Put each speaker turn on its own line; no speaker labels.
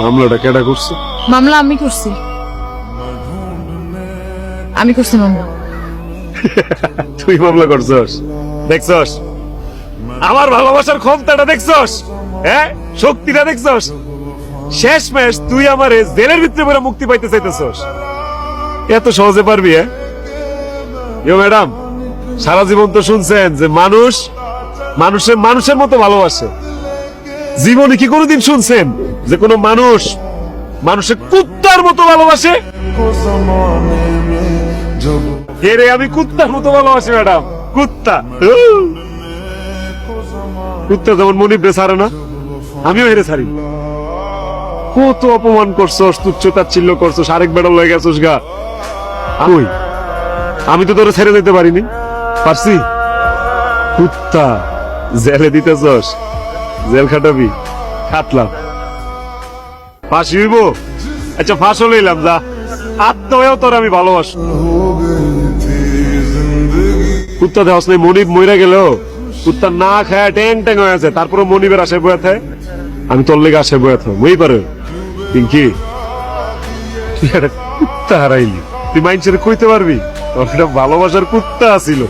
মামলাটা কেডা করছে?
মামলা আমি করছি। আমি করছি মামলা।
তুই মামলা করছস? দেখছস আমার ভালোবাসার ক্ষমতাটা? দেখছস? হ্যাঁ, শক্তিটা দেখছস? শেষ ম্যাচ তুই আমারে জেলের ভিতরে পড়ে মুক্তি পাইতে চাইতেছস? এত সহজে পারবি? হ্যাঁ ইয়ো ম্যাডাম, সারা জীবন তো শুনছেন যে মানুষ মানুষের মতো ভালোবাসে। জীবনে কি কোনোদিন শুনছেন যে কোনো মানুষের কুত্তার মতো ভালোবাসে? হেরে আমি কুত্তার মতো ভালোবাসি ম্যাডাম, কুত্তা। কুত্তা যেমন মনিবরে ছাড়ে না, আমিও হেরে ছাড়ি। কত অপমান করছস, তুচ্ছতাচ্ছিল্য করছস, আরেক বেড়া লয়ে গেছস গা। আমি তো তোরে ছেড়ে দিতে পারিনি, পারছি? কুত্তা, জেলে দিতেছস? জেল খাটাবি? খাটলাম। ফাঁসি হইব? আচ্ছা ফাঁসও লইলাম, যা। আত্মহ্যাও তোর আমি ভালোবাসি। কুত্তা দেহস নাই, মনিব মইরা গেল কুত্তা না খায় ট্যাং ট্যাং হয়ে আছে, তারপরে মনিবের আশায় বয়ে থাকে। আমি তোর লেগে আশায় বয়ে থাক, মই পারে পিঙ্কি? তুই একটা কুত্তা হারাইলি, তুই মাইন্ডসেট কইতে পারবি তোর একটা ভালোবাসার কুত্তা আছিল?